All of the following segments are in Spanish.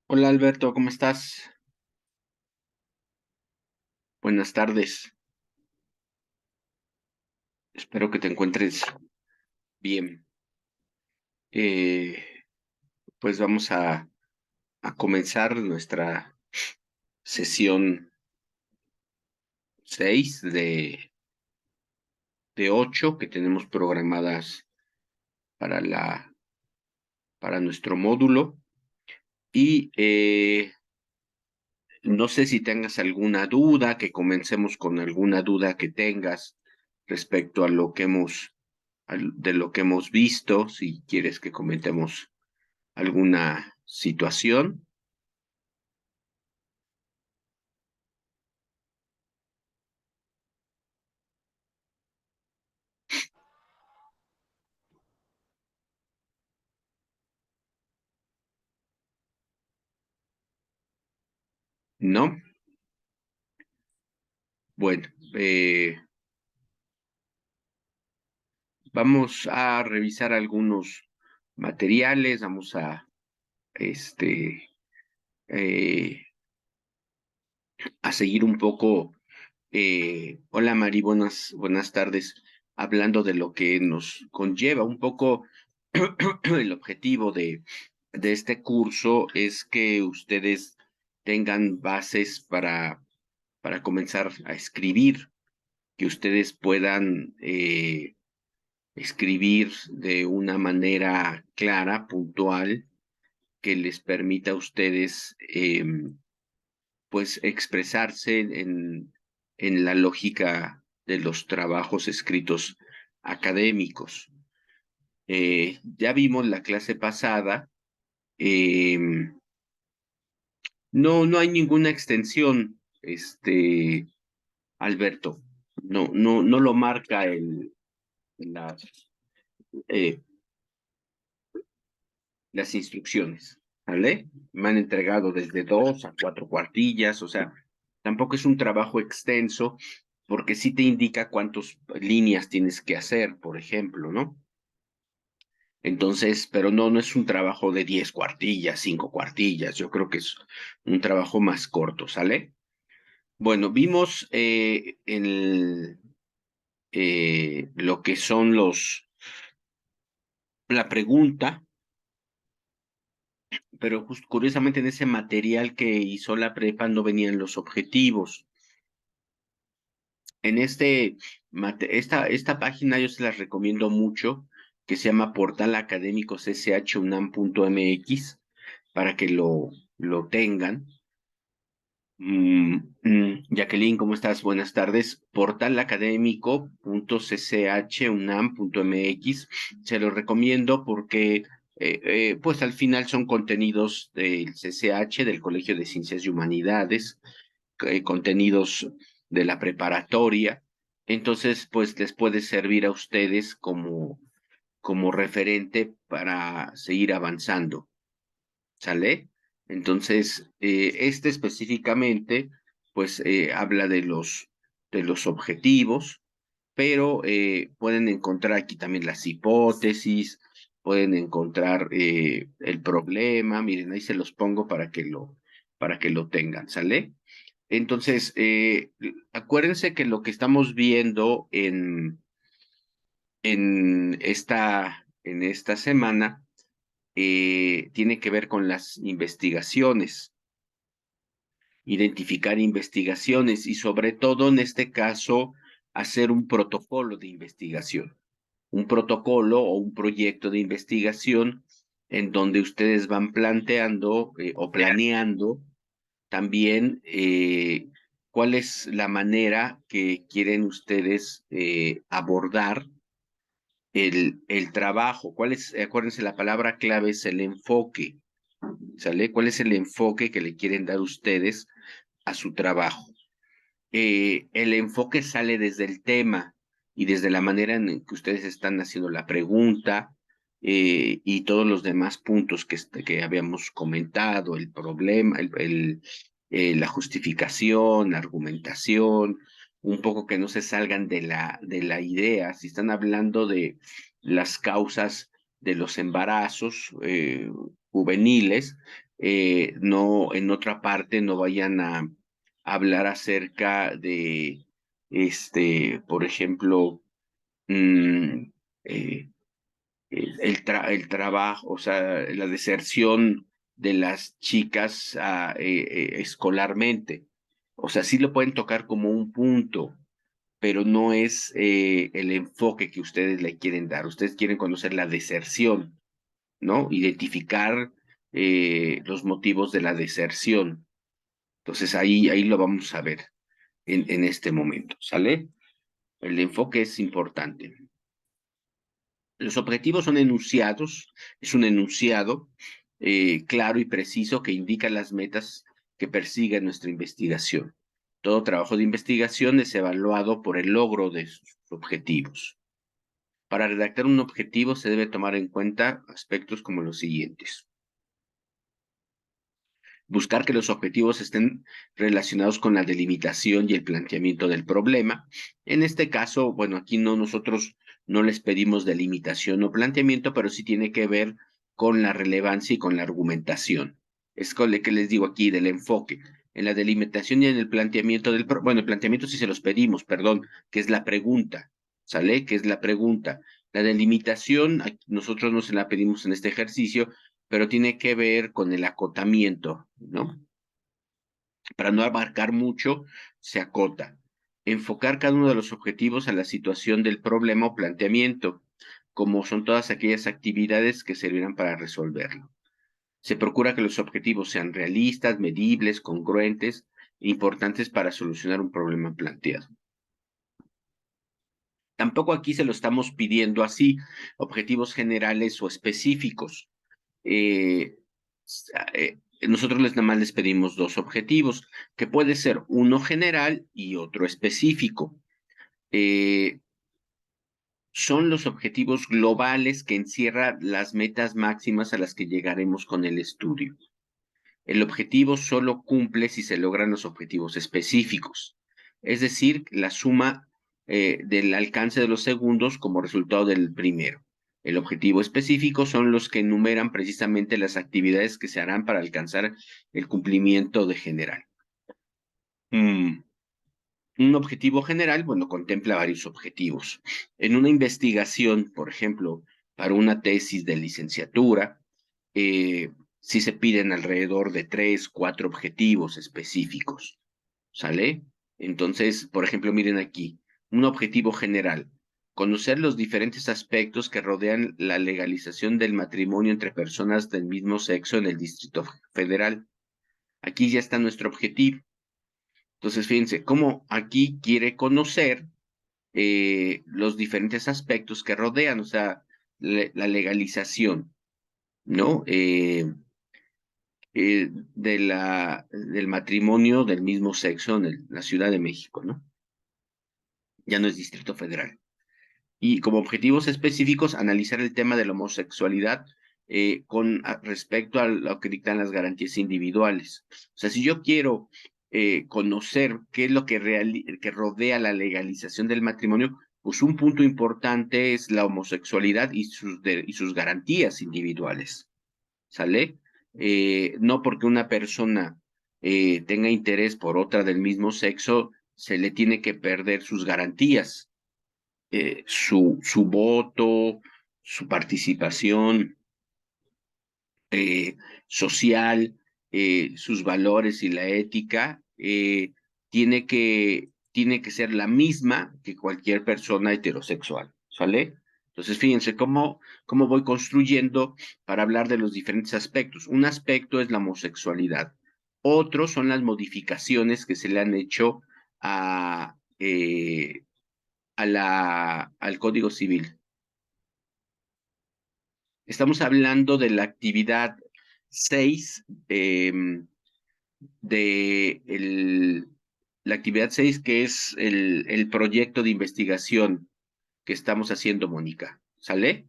Hola Alberto, ¿cómo estás? Buenas tardes. Espero que te encuentres bien. Eh, pues vamos a comenzar nuestra sesión 6 de 8 que tenemos programadas para para nuestro módulo. Y no sé si tengas alguna duda, que comencemos con alguna duda que tengas respecto a lo que de lo que hemos visto, si quieres que comentemos alguna situación. ¿No? Bueno, vamos a revisar algunos materiales, vamos este, eh, a seguir un poco. Hola Mari, buenas tardes. Hablando de lo que nos conlleva un poco el objetivo de este curso es que ustedes tengan bases para comenzar a escribir, que ustedes puedan escribir de una manera clara, puntual, que les permita a ustedes pues expresarse en la lógica de los trabajos escritos académicos. Ya vimos la clase pasada, em, no hay ninguna extensión, Alberto, no lo marca la, eh, las instrucciones, ¿vale? Me han entregado desde 2 a 4 cuartillas, o sea, tampoco es un trabajo extenso, porque sí te indica cuántas líneas tienes que hacer, por ejemplo, ¿no? Entonces, pero no es un trabajo de 10 cuartillas, 5 cuartillas, yo creo que es un trabajo más corto, ¿sale? Bueno, vimos lo que son la pregunta, pero curiosamente en ese material que hizo la prepa no venían los objetivos. En esta página yo se las recomiendo mucho, que se llama Portal Académico CCHUNAM.mx, para que lo tengan. Jacqueline, ¿cómo estás? Buenas tardes. Portal académico.cchunam.mx. Se lo recomiendo porque, pues al final son contenidos del CCH, del Colegio de Ciencias y Humanidades, contenidos de la preparatoria. Entonces, pues les puede servir a ustedes como referente para seguir avanzando. ¿Sale? Entonces, este específicamente, pues habla de los objetivos, pero pueden encontrar aquí también las hipótesis, pueden encontrar el problema, miren, ahí se los pongo para que lo tengan, ¿sale? Entonces, acuérdense que lo que estamos viendo en esta semana tiene que ver con las investigaciones, identificar investigaciones y sobre todo en este caso hacer un protocolo de investigación, un protocolo o un proyecto de investigación en donde ustedes van planteando o planeando también cuál es la manera que quieren ustedes abordar el trabajo, acuérdense, la palabra clave es el enfoque, ¿sale? ¿Cuál es el enfoque que le quieren dar ustedes a su trabajo? El enfoque sale desde el tema y desde la manera en que ustedes están haciendo la pregunta y todos los demás puntos que habíamos comentado, el problema, la justificación, la argumentación, un poco que no se salgan de la idea. Si están hablando de las causas de los embarazos juveniles, no en otra parte no vayan a hablar acerca de, por ejemplo, mm, eh, el trabajo, o sea, la deserción de las chicas escolarmente. O sea, sí lo pueden tocar como un punto, pero no es el enfoque que ustedes le quieren dar. Ustedes quieren conocer la deserción, ¿no? Identificar los motivos de la deserción. Entonces ahí lo vamos a ver en este momento, ¿sale? El enfoque es importante. Los objetivos son enunciados, es un enunciado claro y preciso que indica las metas que persigue nuestra investigación. Todo trabajo de investigación es evaluado por el logro de sus objetivos. Para redactar un objetivo se debe tomar en cuenta aspectos como los siguientes. Buscar que los objetivos estén relacionados con la delimitación y el planteamiento del problema. En este caso, bueno, aquí nosotros no les pedimos delimitación o planteamiento, pero sí tiene que ver con la relevancia y con la argumentación. Es con lo que les digo aquí del enfoque. En la delimitación y en el planteamiento bueno, el planteamiento sí se los pedimos, perdón, que es la pregunta, ¿sale? Que es la pregunta. La delimitación, nosotros no se la pedimos en este ejercicio, pero tiene que ver con el acotamiento, ¿no? Para no abarcar mucho, se acota. Enfocar cada uno de los objetivos a la situación del problema o planteamiento, como son todas aquellas actividades que servirán para resolverlo. Se procura que los objetivos sean realistas, medibles, congruentes e importantes para solucionar un problema planteado. Tampoco aquí se lo estamos pidiendo así, objetivos generales o específicos. eh, Nosotros nada más les pedimos dos objetivos, que puede ser uno general y otro específico. Eh, Son los objetivos globales que encierran las metas máximas a las que llegaremos con el estudio. El objetivo solo cumple si se logran los objetivos específicos, es decir, la suma del alcance de los segundos como resultado del primero. El objetivo específico son los que enumeran precisamente las actividades que se harán para alcanzar el cumplimiento de general. Un objetivo general, bueno, contempla varios objetivos. En una investigación, por ejemplo, para una tesis de licenciatura, sí se piden alrededor de 3, 4 objetivos específicos, ¿sale? Entonces, por ejemplo, miren aquí, un objetivo general, conocer los diferentes aspectos que rodean la legalización del matrimonio entre personas del mismo sexo en el Distrito Federal. Aquí ya está nuestro objetivo. Entonces, fíjense, cómo aquí quiere conocer los diferentes aspectos que rodean, o sea, la legalización, ¿no? Del matrimonio del mismo sexo en la Ciudad de México, ¿no? Ya no es Distrito Federal. Y como objetivos específicos, analizar el tema de la homosexualidad respecto a lo que dictan las garantías individuales. O sea, si yo quiero conocer qué es lo que rodea la legalización del matrimonio, pues un punto importante es la homosexualidad y sus garantías individuales, ¿sale? No porque una persona tenga interés por otra del mismo sexo, se le tiene que perder sus garantías, su voto, su participación social, sus valores y la ética, tiene que ser la misma que cualquier persona heterosexual, ¿sale? Entonces, fíjense cómo voy construyendo para hablar de los diferentes aspectos. Un aspecto es la homosexualidad. Otros son las modificaciones que se le han hecho al Código Civil. Estamos hablando de la actividad 6 la actividad 6 que es el proyecto de investigación que estamos haciendo, Mónica, ¿sale?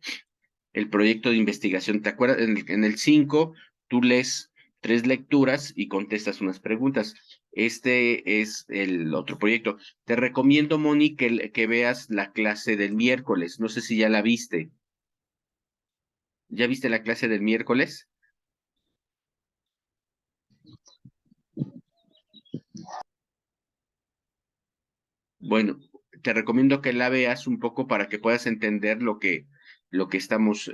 El proyecto de investigación, ¿te acuerdas? En el 5 tú lees 3 lecturas y contestas unas preguntas. Este es el otro proyecto. Te recomiendo, Moni, que veas la clase del miércoles. No sé si ya la viste. ¿Ya viste la clase del miércoles? Bueno, te recomiendo que la veas un poco para que puedas entender lo que estamos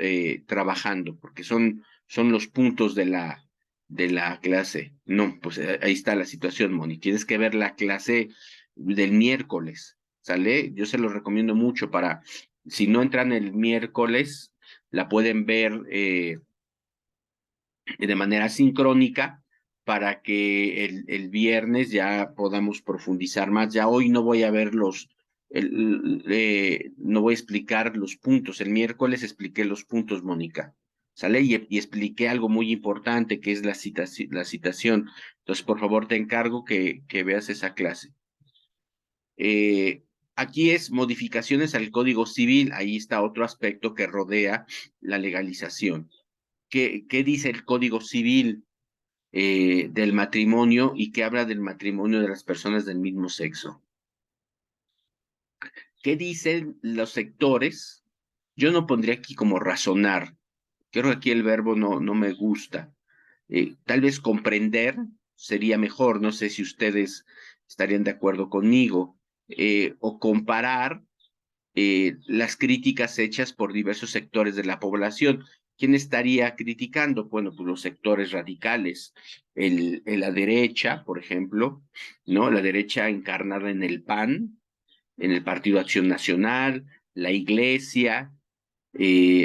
trabajando, porque son los puntos de la clase. No, pues ahí está la situación, Moni. Tienes que ver la clase del miércoles, ¿sale? Yo se lo recomiendo mucho para, si no entran el miércoles, la pueden ver de manera sincrónica para que el viernes ya podamos profundizar más. Ya hoy no voy a ver no voy a explicar los puntos. El miércoles expliqué los puntos, Mónica. ¿Sale? Y expliqué algo muy importante que es la citación. Entonces, por favor, te encargo que veas esa clase. Eh, Aquí es modificaciones al Código Civil. Ahí está otro aspecto que rodea la legalización. ¿Qué dice el Código Civil? Del matrimonio y que habla del matrimonio de las personas del mismo sexo. ¿Qué dicen los sectores? Yo no pondría aquí como razonar. Creo que aquí el verbo no me gusta. Tal vez comprender sería mejor. No sé si ustedes estarían de acuerdo conmigo. O comparar las críticas hechas por diversos sectores de la población. ¿Quién estaría criticando? Bueno, pues los sectores radicales, la derecha, por ejemplo, ¿no? La derecha encarnada en el PAN, en el Partido Acción Nacional, la Iglesia,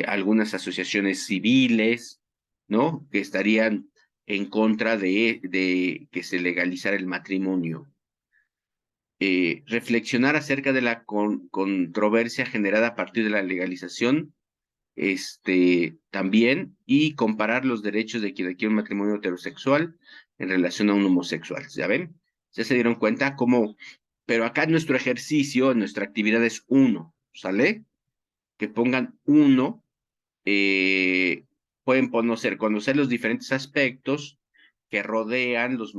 algunas asociaciones civiles, ¿no? Que estarían en contra de que se legalizara el matrimonio. Reflexionar acerca de la controversia generada a partir de la legalización, también, y comparar los derechos de quien adquiere un matrimonio heterosexual en relación a un homosexual. ¿Ya ven? Ya se dieron cuenta cómo, pero acá nuestro ejercicio, nuestra actividad es uno, ¿sale? Que pongan uno, eh, pueden conocer los diferentes aspectos que rodean los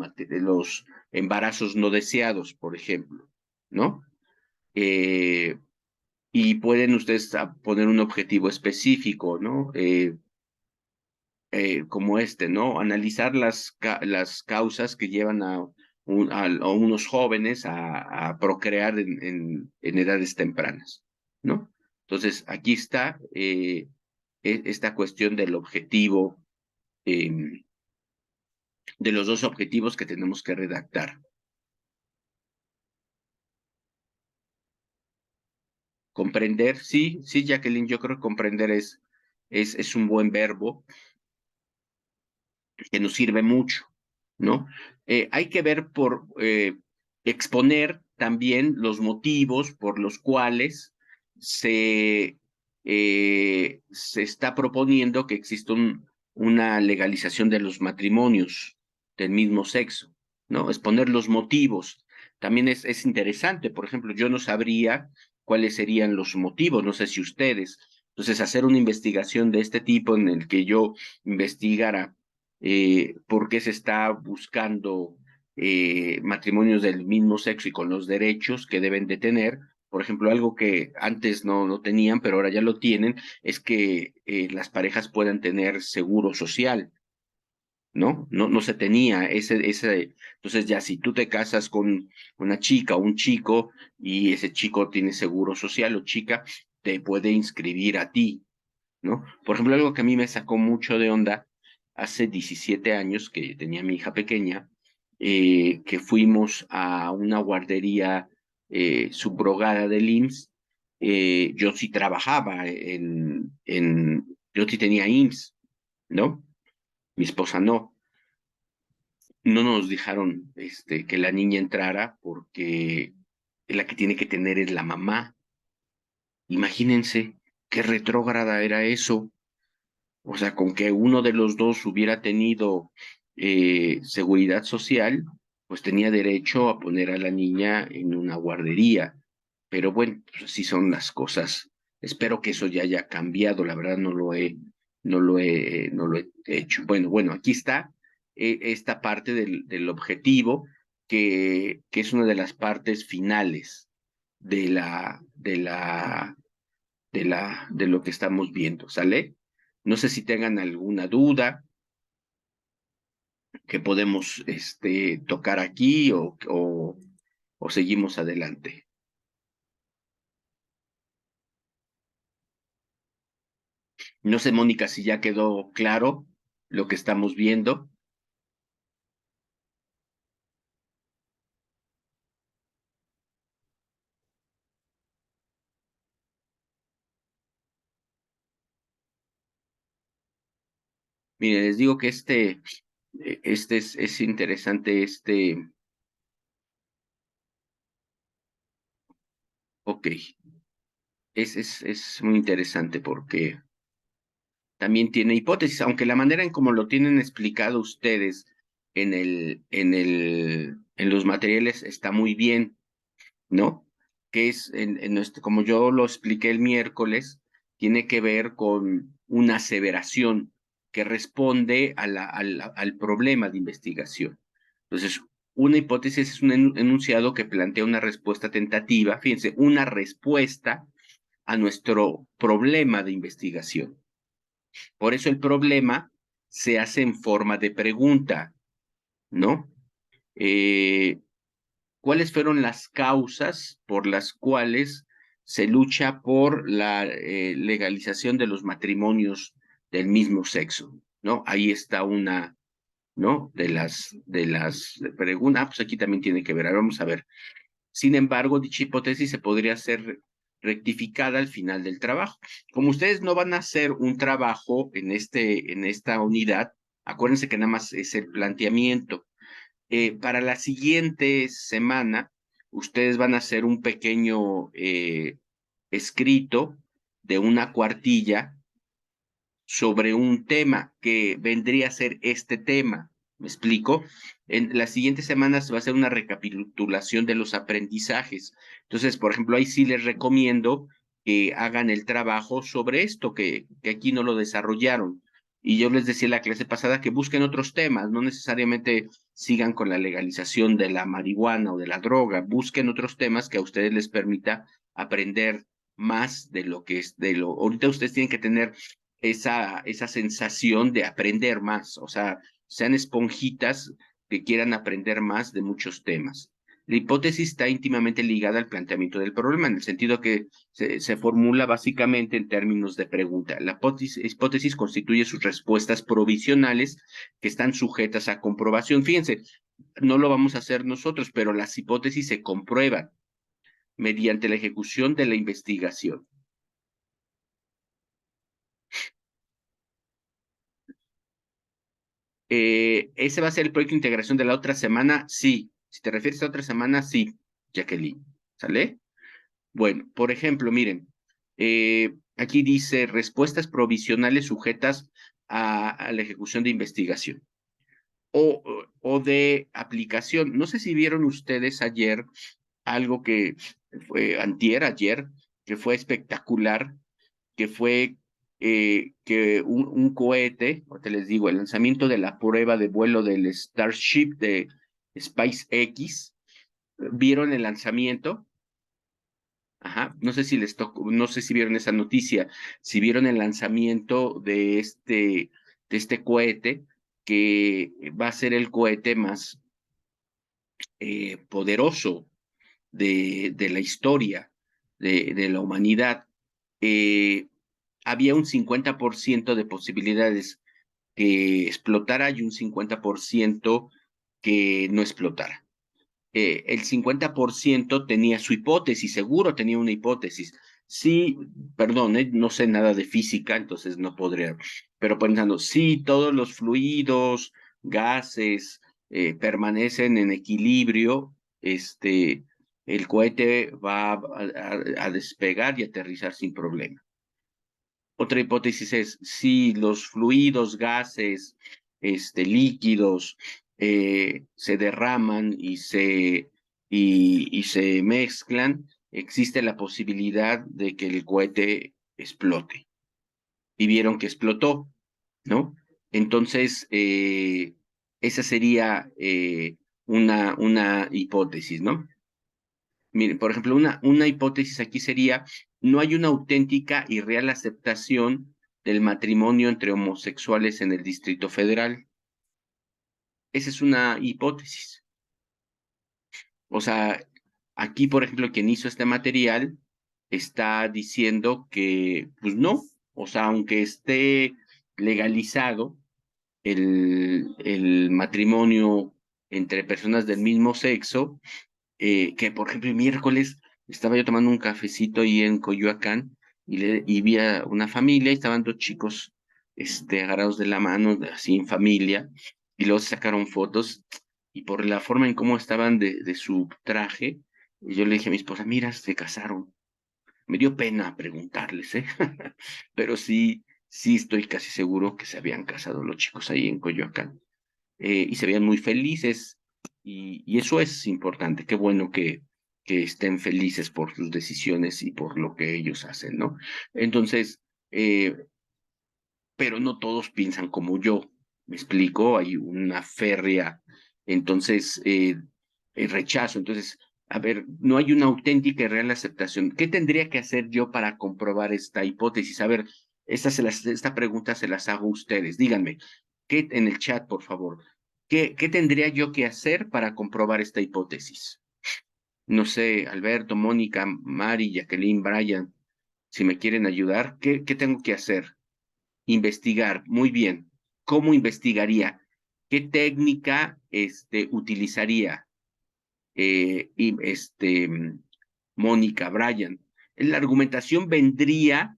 embarazos no deseados, por ejemplo, ¿no? Eh, y pueden ustedes poner un objetivo específico, ¿no? Como ¿no? Analizar las causas que llevan a unos jóvenes a procrear en edades tempranas, ¿no? Entonces, aquí está esta cuestión del objetivo, eh, de los dos objetivos que tenemos que redactar. Comprender, sí, sí, Jacqueline, yo creo que comprender es un buen verbo que nos sirve mucho, ¿no? Hay que ver exponer también los motivos por los cuales se está proponiendo que exista una legalización de los matrimonios del mismo sexo, ¿no? Exponer los motivos. También es interesante, por ejemplo, yo no sabría cuáles serían los motivos, no sé si ustedes. Entonces, hacer una investigación de este tipo en el que yo investigara por qué se está buscando matrimonios del mismo sexo y con los derechos que deben de tener. Por ejemplo, algo que antes no tenían, pero ahora ya lo tienen, es que las parejas puedan tener seguro social, ¿no? No se tenía entonces ya si tú te casas con una chica o un chico y ese chico tiene seguro social o chica, te puede inscribir a ti, ¿no? Por ejemplo, algo que a mí me sacó mucho de onda hace 17 años que tenía mi hija pequeña, que fuimos a una guardería subrogada del IMSS. Yo sí trabajaba yo sí tenía IMSS, ¿no? Mi esposa no. No nos dejaron que la niña entrara porque la que tiene que tener es la mamá. Imagínense qué retrógrada era eso. O sea, con que uno de los dos hubiera tenido seguridad social, pues tenía derecho a poner a la niña en una guardería. Pero bueno, pues así son las cosas. Espero que eso ya haya cambiado. La verdad no lo he hecho. Bueno, aquí está esta parte del objetivo, que es una de las partes finales de de lo que estamos viendo, ¿sale? No sé si tengan alguna duda que podemos tocar aquí o seguimos adelante. No sé, Mónica, si ya quedó claro lo que estamos viendo. Miren, les digo que este es interesante, ok, es muy interesante porque también tiene hipótesis, aunque la manera en cómo lo tienen explicado ustedes en los materiales está muy bien, ¿no? Que es, como yo lo expliqué el miércoles, tiene que ver con una aseveración que responde al problema de investigación. Entonces, una hipótesis es un enunciado que plantea una respuesta tentativa, fíjense, una respuesta a nuestro problema de investigación. Por eso el problema se hace en forma de pregunta, ¿no? Eh, ¿Cuáles fueron las causas por las cuales se lucha por la legalización de los matrimonios del mismo sexo? ¿No? Ahí está una, ¿no? De las preguntas. Ah, pues aquí también tiene que ver. Ahora vamos a ver. Sin embargo, dicha hipótesis se podría ser rectificada al final del trabajo. Como ustedes no van a hacer un trabajo en esta unidad, acuérdense que nada más es el planteamiento. Para la siguiente semana, ustedes van a hacer un pequeño escrito de una cuartilla sobre un tema que vendría a ser este tema. ¿Me explico? En las siguientes semanas se va a hacer una recapitulación de los aprendizajes. Entonces, por ejemplo, ahí sí les recomiendo que hagan el trabajo sobre esto, que aquí no lo desarrollaron. Y yo les decía en la clase pasada que busquen otros temas, no necesariamente sigan con la legalización de la marihuana o de la droga, busquen otros temas que a ustedes les permita aprender más de lo que es, ahorita ustedes tienen que tener esa sensación de aprender más, o sea, sean esponjitas que quieran aprender más de muchos temas. La hipótesis está íntimamente ligada al planteamiento del problema, en el sentido que se formula básicamente en términos de pregunta. La hipótesis constituye sus respuestas provisionales que están sujetas a comprobación. Fíjense, no lo vamos a hacer nosotros, pero las hipótesis se comprueban mediante la ejecución de la investigación. ¿Ese va a ser el proyecto de integración de la otra semana? Sí. Si te refieres a otra semana, sí, Jacqueline. ¿Sale? Bueno, por ejemplo, miren, aquí dice respuestas provisionales sujetas a la ejecución de investigación o de aplicación. No sé si vieron ustedes ayer algo que fue ayer, que fue espectacular, que fue que un cohete, o te les digo, el lanzamiento de la prueba de vuelo del Starship de SpaceX. ¿Vieron el lanzamiento? Ajá, no sé si les tocó, no sé si vieron esa noticia, si vieron el lanzamiento de este cohete, que va a ser el cohete más poderoso de la historia de la humanidad. Eh, Había un 50% de posibilidades que explotara y un 50% que no explotara. El 50% tenía su hipótesis, seguro tenía una hipótesis. Sí, perdón, no sé nada de física, entonces no podría, pero pensando, sí, todos los fluidos, gases, permanecen en equilibrio, el cohete va a despegar y aterrizar sin problema. Otra hipótesis es si los fluidos, gases, líquidos, se derraman y se mezclan, existe la posibilidad de que el cohete explote. Y vieron que explotó, ¿no? Entonces, esa sería una hipótesis, ¿no? Miren, por ejemplo, una hipótesis aquí sería, no hay una auténtica y real aceptación del matrimonio entre homosexuales en el Distrito Federal. Esa es una hipótesis. O sea, aquí, por ejemplo, quien hizo este material está diciendo que, pues no, O sea, aunque esté legalizado el matrimonio entre personas del mismo sexo, que por ejemplo el miércoles estaba yo tomando un cafecito ahí en Coyoacán y vi a una familia y estaban dos chicos agarrados de la mano, así en familia, y luego se sacaron fotos y por la forma en cómo estaban de su traje, yo le dije a mi esposa, mira, se casaron. Me dio pena preguntarles, ¿eh? Pero sí, sí estoy casi seguro que se habían casado los chicos ahí en Coyoacán. Y se veían muy felices y eso es importante. Qué bueno que estén felices por sus decisiones y por lo que ellos hacen, ¿no? Entonces, eh, pero no todos piensan como yo. ¿Me explico? Hay una férrea, entonces, rechazo. Entonces, a ver, no hay una auténtica y real aceptación. ¿Qué tendría que hacer yo para comprobar esta hipótesis? A ver, esta pregunta se las hago a ustedes. Díganme, ¿qué en el chat, por favor? ¿Qué tendría yo que hacer para comprobar esta hipótesis? No sé, Alberto, Mónica, Mari, Jacqueline, Brian, si me quieren ayudar, ¿qué tengo que hacer? Investigar, muy bien. ¿Cómo investigaría? ¿Qué técnica utilizaría? Mónica, Brian. La argumentación vendría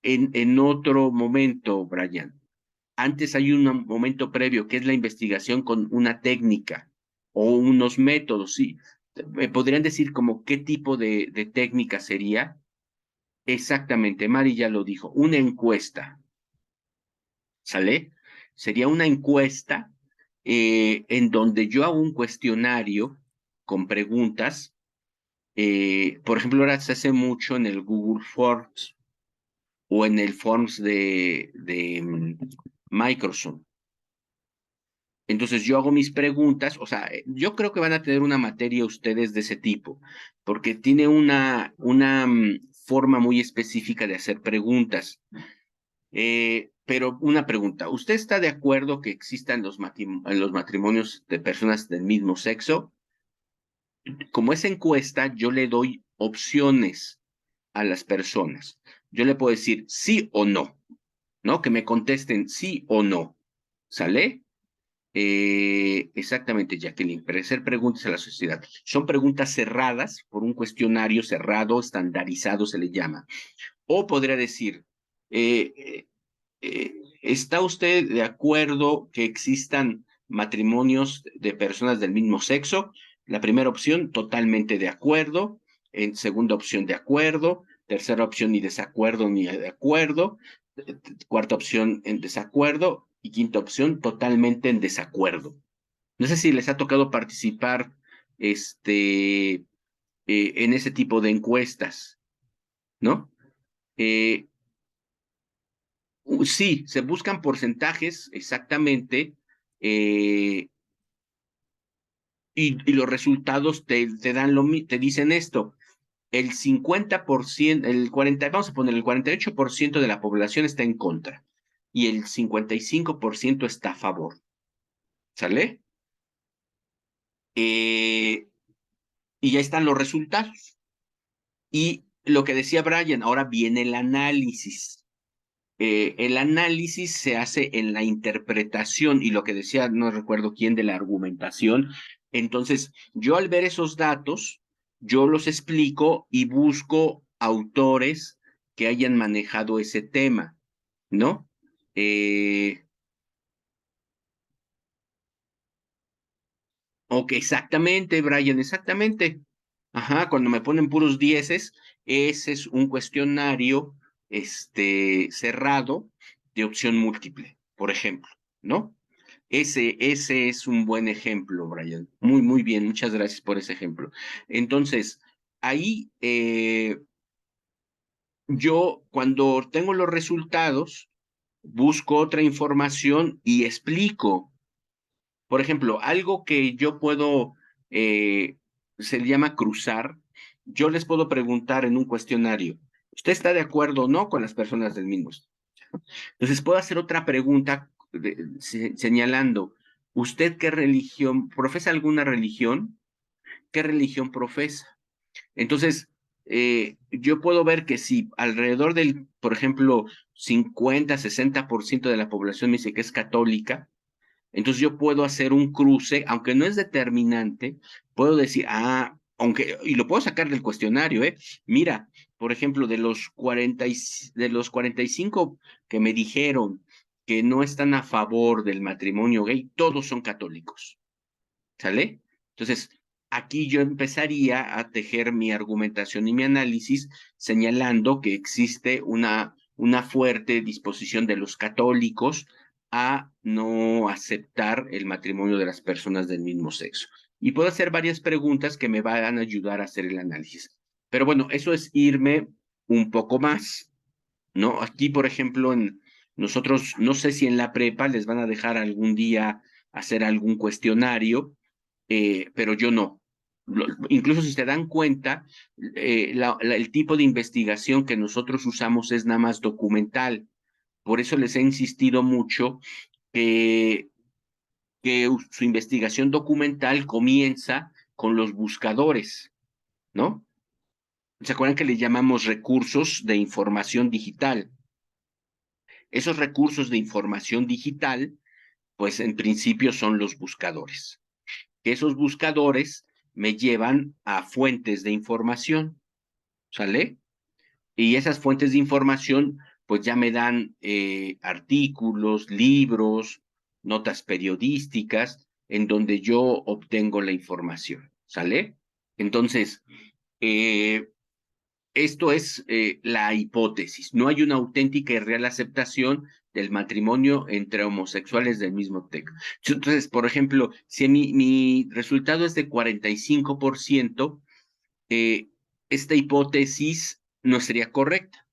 en otro momento, Brian. Antes hay un momento previo, que es la investigación con una técnica o unos métodos, sí. ¿Me podrían decir como qué tipo de técnica sería? Exactamente, Mari ya lo dijo, una encuesta. ¿Sale? Sería una encuesta en donde yo hago un cuestionario con preguntas. Por ejemplo, ahora se hace mucho en el Google Forms o en el Forms de Microsoft. Entonces yo hago mis preguntas, o sea, yo creo que van a tener una materia ustedes de ese tipo, porque tiene una forma muy específica de hacer preguntas. Pero una pregunta, ¿usted está de acuerdo que existan los matrimonios de personas del mismo sexo? Como esa encuesta, yo le doy opciones a las personas. Yo le puedo decir sí o no, ¿no? Que me contesten sí o no. ¿Sale? Exactamente, Jacqueline, para hacer preguntas a la sociedad. Son preguntas cerradas por un cuestionario cerrado, estandarizado se le llama. O podría decir, eh, ¿está usted de acuerdo que existan matrimonios de personas del mismo sexo? La primera opción, totalmente de acuerdo. En segunda opción, de acuerdo. Tercera opción, ni desacuerdo ni de acuerdo. Cuarta opción, en desacuerdo. Y quinta opción, totalmente en desacuerdo. No sé si les ha tocado participar en ese tipo de encuestas, ¿no? Eh, Sí, se buscan porcentajes exactamente eh, y los resultados te dan te dicen esto. El 50%, el 40, vamos a poner el 48% de la población está en contra y el 55% está a favor. ¿Sale? Eh, y ya están los resultados. Y lo que decía Brian, ahora viene el análisis. El análisis se hace en la interpretación y lo que decía, no recuerdo quién, de la argumentación. Entonces, yo al ver esos datos, yo los explico y busco autores que hayan manejado ese tema, ¿no? Eh, ok, exactamente, Brian, exactamente. Ajá, cuando me ponen puros dieces, ese es un cuestionario cerrado de opción múltiple, por ejemplo, ¿no? Ese es un buen ejemplo, Brian. Muy, muy bien, muchas gracias por ese ejemplo. Entonces, ahí yo cuando tengo los resultados, busco otra información y explico. Por ejemplo, algo que yo puedo, eh, se llama cruzar. Yo les puedo preguntar en un cuestionario, ¿usted está de acuerdo o no con las personas del mismo? Entonces puedo hacer otra pregunta señalando, ¿usted qué religión, profesa alguna religión? ¿Qué religión profesa? Entonces, yo puedo ver que si alrededor del, por ejemplo, 50, 60% de la población me dice que es católica, entonces yo puedo hacer un cruce, aunque no es determinante, puedo decir, aunque, y lo puedo sacar del cuestionario, ¿eh? Mira, por ejemplo, de los 45 que me dijeron que no están a favor del matrimonio gay, todos son católicos, ¿sale? Entonces, aquí yo empezaría a tejer mi argumentación y mi análisis señalando que existe una fuerte disposición de los católicos a no aceptar el matrimonio de las personas del mismo sexo. Y puedo hacer varias preguntas que me van a ayudar a hacer el análisis. Pero bueno, eso es irme un poco más, ¿no? Aquí, por ejemplo, nosotros, no sé si en la prepa les van a dejar algún día hacer algún cuestionario, pero yo no. Incluso si se dan cuenta, el tipo de investigación que nosotros usamos es nada más documental. Por eso les he insistido mucho que, que su investigación documental comienza con los buscadores, ¿no? ¿Se acuerdan que le llamamos recursos de información digital? Esos recursos de información digital, pues en principio son los buscadores. Esos buscadores me llevan a fuentes de información, ¿sale? Y esas fuentes de información, pues ya me dan artículos, libros, notas periodísticas, en donde yo obtengo la información, ¿sale? Entonces, eh, esto es la hipótesis. No hay una auténtica y real aceptación del matrimonio entre homosexuales del mismo sexo. Entonces, por ejemplo, si mi resultado es de 45%, eh, esta hipótesis no sería correcta.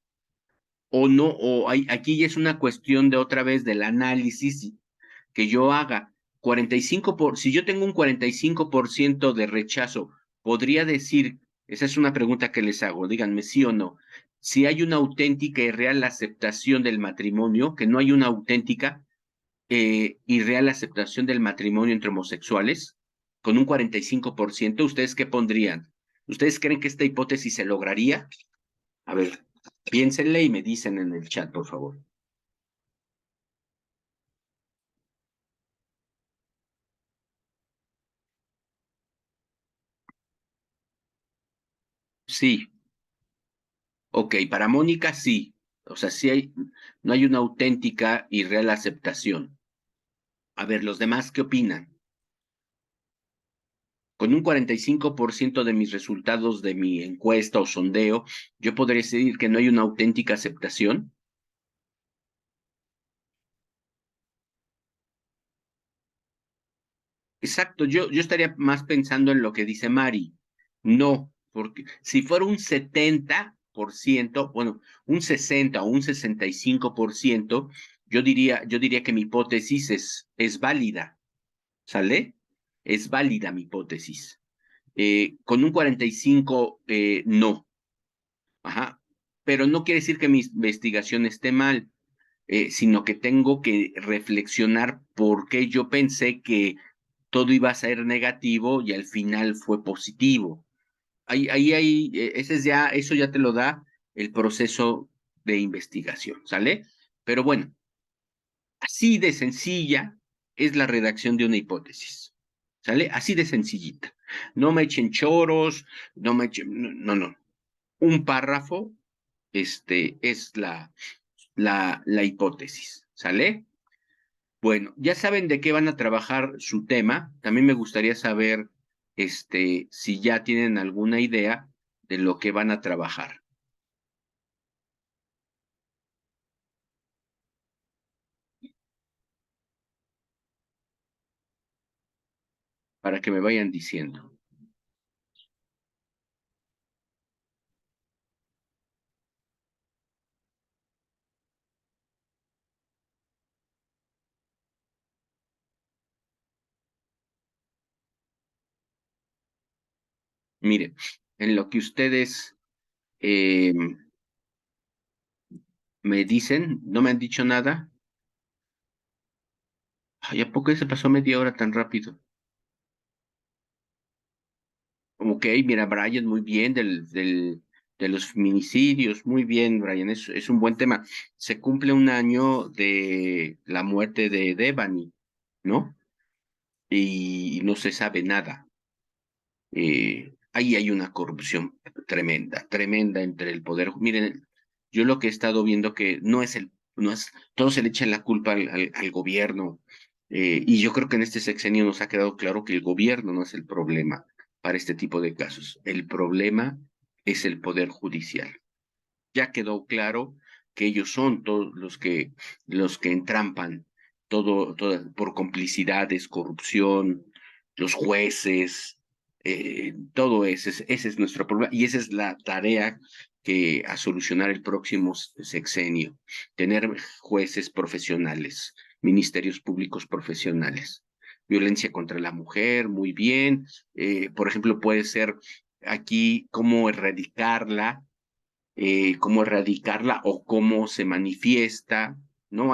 O no, aquí ya es una cuestión de otra vez del análisis que yo haga. Si yo tengo un 45% de rechazo, podría decir, esa es una pregunta que les hago, díganme sí o no, si hay una auténtica y real aceptación del matrimonio, que no hay una auténtica y real aceptación del matrimonio entre homosexuales, con un 45%, ¿ustedes qué pondrían? ¿Ustedes creen que esta hipótesis se lograría? A ver, piénsenle y me dicen en el chat, por favor. Sí, ok, para Mónica sí. O sea, no hay una auténtica y real aceptación. A ver, los demás, ¿qué opinan? Con un 45% de mis resultados de mi encuesta o sondeo, yo podría decir que no hay una auténtica aceptación. Exacto, yo estaría más pensando en lo que dice Mari. No, porque si fuera un 70%, bueno, un 60 o un 65%, yo diría que mi hipótesis es válida, ¿sale? Es válida mi hipótesis. Con un 45, no. Ajá. Pero no quiere decir que mi investigación esté mal, sino que tengo que reflexionar por qué yo pensé que todo iba a ser negativo y al final fue positivo. Eso ya te lo da el proceso de investigación, ¿sale? Pero bueno, así de sencilla es la redacción de una hipótesis, ¿sale? Así de sencillita. No me echen choros, no, no. Un párrafo, es la hipótesis, ¿sale? Bueno, ya saben de qué van a trabajar su tema. También me gustaría saber, si ya tienen alguna idea de lo que van a trabajar, para que me vayan diciendo. Mire, en lo que ustedes eh, me dicen, no me han dicho nada. Ay, ¿a poco se pasó media hora tan rápido? Ok, mira, Brian, muy bien, de los feminicidios. Muy bien, Brian, es un buen tema. Se cumple un año de la muerte de Devani, ¿no? Y no se sabe nada. Ahí hay una corrupción tremenda, tremenda entre el poder. Miren, yo lo que he estado viendo que no es, todo se le echa la culpa al gobierno, y yo creo que en este sexenio nos ha quedado claro que el gobierno no es el problema para este tipo de casos. El problema es el poder judicial. Ya quedó claro que ellos son todos los que entrampan todo por complicidades, corrupción, los jueces, todo ese es nuestro problema y esa es la tarea que a solucionar el próximo sexenio, tener jueces profesionales, ministerios públicos profesionales. Violencia contra la mujer, muy bien. Por ejemplo, puede ser aquí cómo erradicarla o cómo se manifiesta, ¿no?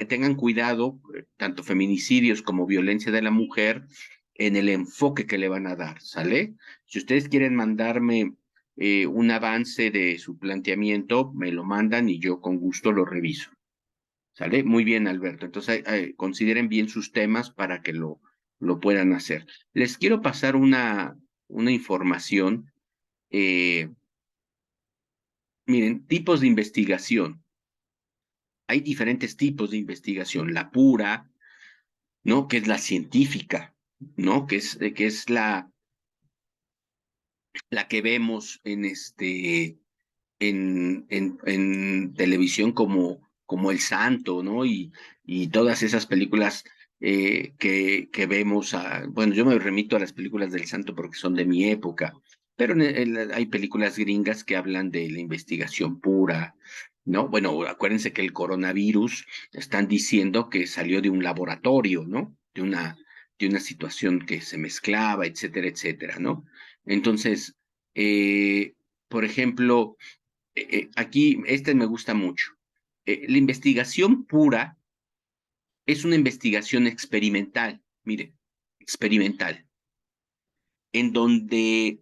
Tengan cuidado, tanto feminicidios como violencia de la mujer, en el enfoque que le van a dar, ¿sale? Si ustedes quieren mandarme un avance de su planteamiento, me lo mandan y yo con gusto lo reviso, ¿sale? Muy bien, Alberto. Entonces, consideren bien sus temas para que lo puedan hacer. Les quiero pasar una información. eh, Miren, tipos de investigación. Hay diferentes tipos de investigación. La pura, ¿no? Que es la científica, ¿no? Que es la que vemos en televisión como El Santo, ¿no? Y todas esas películas que vemos, bueno, yo me remito a las películas del Santo porque son de mi época, pero hay películas gringas que hablan de la investigación pura, ¿no? Bueno, acuérdense que el coronavirus están diciendo que salió de un laboratorio, ¿no? De una situación que se mezclaba, etcétera, etcétera, ¿no? Entonces, por ejemplo, aquí, este me gusta mucho. La investigación pura es una investigación experimental, mire, experimental, en donde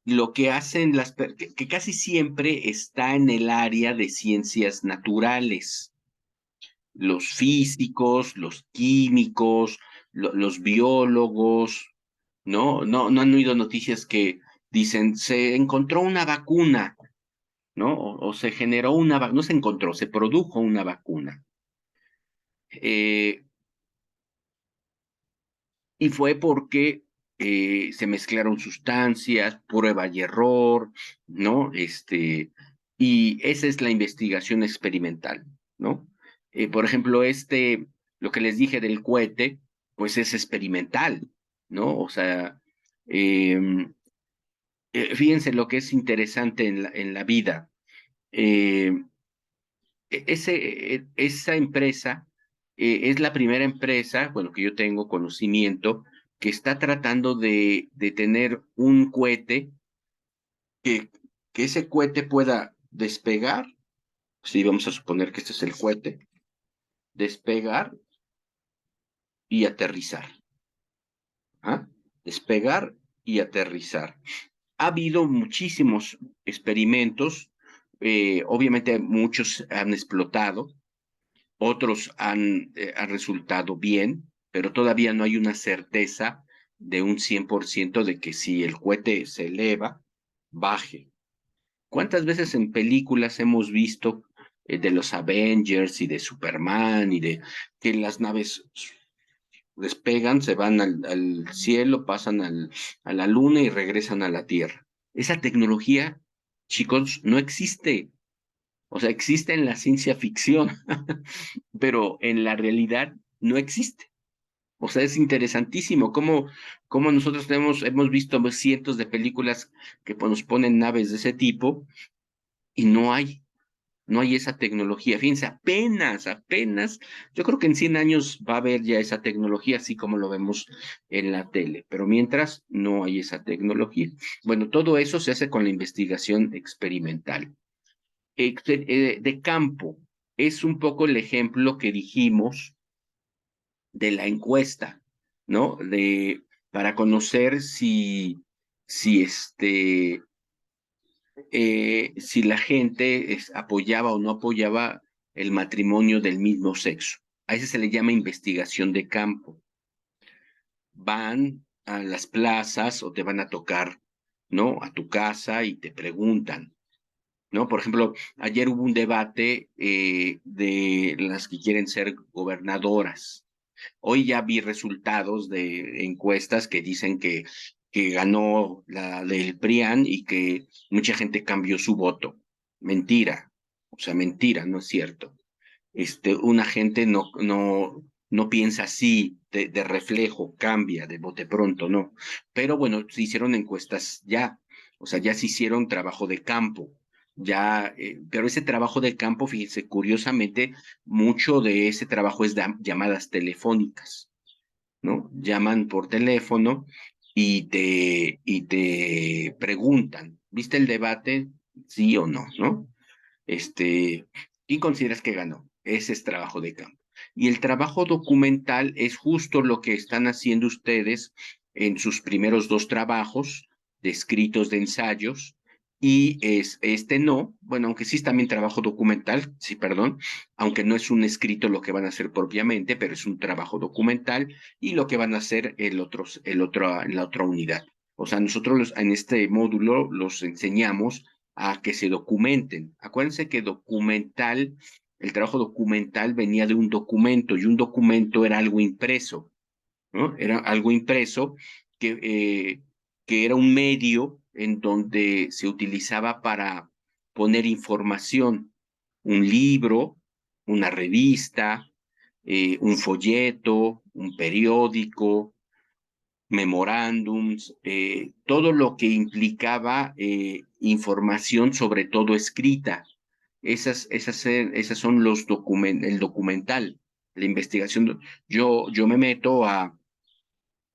lo que hacen que casi siempre está en el área de ciencias naturales, los físicos, los químicos, los biólogos, ¿no? No han oído noticias que dicen, se encontró una vacuna, ¿no? O se generó no se encontró, se produjo una vacuna. Eh, y fue porque se mezclaron sustancias, prueba y error, ¿no? Y esa es la investigación experimental, ¿no? Por ejemplo, lo que les dije del cohete, pues es experimental, ¿no? O sea, em, fíjense lo que es interesante en la vida. Eh, esa empresa es la primera empresa, bueno, que yo tengo conocimiento, que está tratando de tener un cohete que, que ese cohete pueda despegar, sí, vamos a suponer que este es el cohete, despegar y aterrizar, ¿ah? Despegar y aterrizar. Ha habido muchísimos experimentos, obviamente muchos han explotado, otros han resultado bien, pero todavía no hay una certeza de un 100% de que si el cohete se eleva, baje. ¿Cuántas veces en películas hemos visto de los Avengers y de Superman y de que las naves despegan, se van al cielo, pasan a la luna y regresan a la Tierra? Esa tecnología, chicos, no existe. O sea, existe en la ciencia ficción, pero en la realidad no existe. O sea, es interesantísimo cómo nosotros hemos visto cientos de películas que pues, nos ponen naves de ese tipo y no hay esa tecnología. Fíjense, apenas, yo creo que en 100 años va a haber ya esa tecnología, así como lo vemos en la tele, pero mientras no hay esa tecnología. Bueno, todo eso se hace con la investigación experimental. De campo, es un poco el ejemplo que dijimos de la encuesta, ¿no? Para conocer si si la gente apoyaba o no apoyaba el matrimonio del mismo sexo. A ese se le llama investigación de campo. Van a las plazas o te van a tocar, ¿no? A tu casa y te preguntan, ¿no? Por ejemplo, ayer hubo un debate de las que quieren ser gobernadoras. Hoy ya vi resultados de encuestas que dicen que ganó la del PRIAN y que mucha gente cambió su voto. Mentira, o sea, mentira, no es cierto. Una gente no piensa así de reflejo, cambia de bote pronto, no. Pero bueno, se hicieron encuestas ya, o sea, ya se hicieron trabajo de campo, ya, pero ese trabajo de campo, fíjense, curiosamente, mucho de ese trabajo es de llamadas telefónicas, ¿no? Llaman por teléfono y te preguntan, ¿viste el debate? Sí o no, ¿no? Este, ¿Quién consideras que ganó? Ese es trabajo de campo. Y el trabajo documental es justo lo que están haciendo ustedes en sus primeros dos trabajos de escritos de ensayos. Y no, bueno, aunque sí es también trabajo documental, sí, perdón, aunque no es un escrito lo que van a hacer propiamente, pero es un trabajo documental y lo que van a hacer en la otra unidad. O sea, nosotros en este módulo los enseñamos a que se documenten. Acuérdense que el trabajo documental venía de un documento y un documento era algo impreso, ¿no? Era algo impreso que, eh, que era un medio en donde se utilizaba para poner información, un libro, una revista, un folleto, un periódico, memorándums, todo lo que implicaba información, sobre todo escrita. Esas son el documental, la investigación. Yo me meto a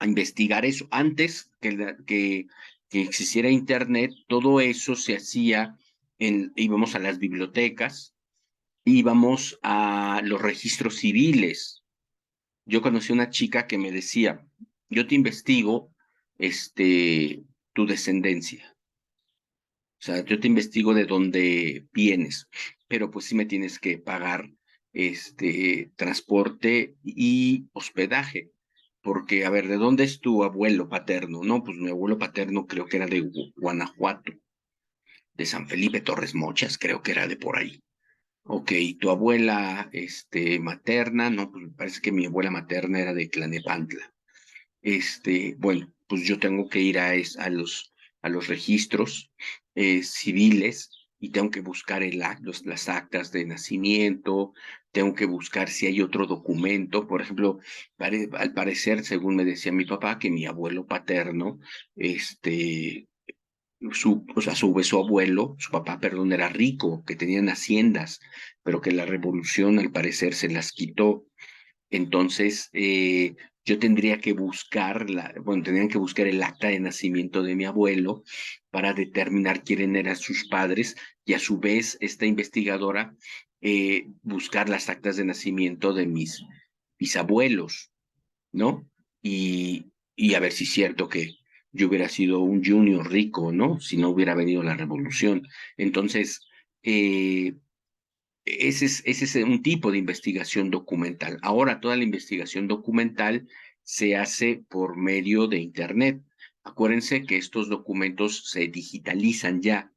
investigar eso. Antes que existiera Internet, todo eso se hacía íbamos a las bibliotecas, íbamos a los registros civiles. Yo conocí una chica que me decía, yo te investigo, tu descendencia. O sea, yo te investigo de dónde vienes, pero pues sí me tienes que pagar transporte y hospedaje. Porque, a ver, ¿de dónde es tu abuelo paterno? No, pues mi abuelo paterno creo que era de Guanajuato, de San Felipe Torres Mochas, creo que era de por ahí. Ok, tu abuela, materna, no, pues me parece que mi abuela materna era de Tlanepantla. Bueno, pues yo tengo que ir a los registros civiles y tengo que buscar las actas de nacimiento, tengo que buscar si hay otro documento. Por ejemplo, al parecer, según me decía mi papá, que mi abuelo paterno, o sea, su abuelo, su papá, perdón, era rico, que tenían haciendas, pero que la revolución al parecer se las quitó. Entonces, yo tendría que bueno, tendrían que buscar el acta de nacimiento de mi abuelo para determinar quién eran sus padres y a su vez esta investigadora buscar las actas de nacimiento de mis bisabuelos, ¿no? Y a ver si es cierto que yo hubiera sido un junior rico, ¿no? Si no hubiera venido la revolución. Entonces, eh, ese es un tipo de investigación documental. Ahora toda la investigación documental se hace por medio de Internet. Acuérdense que estos documentos se digitalizan ya.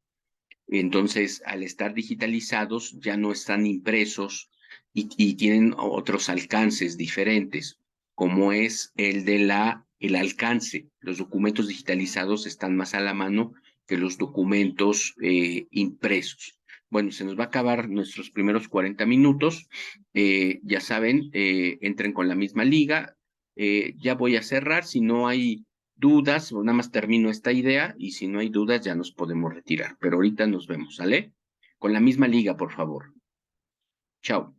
Entonces, al estar digitalizados, ya no están impresos y tienen otros alcances diferentes, como es el alcance. Los documentos digitalizados están más a la mano que los documentos impresos. Bueno, se nos va a acabar nuestros primeros 40 minutos. Ya saben, entren con la misma liga. Ya voy a cerrar. Si no hay dudas, o nada más termino esta idea y si no hay dudas ya nos podemos retirar. Pero ahorita nos vemos, ¿sale? Con la misma liga, por favor. Chao.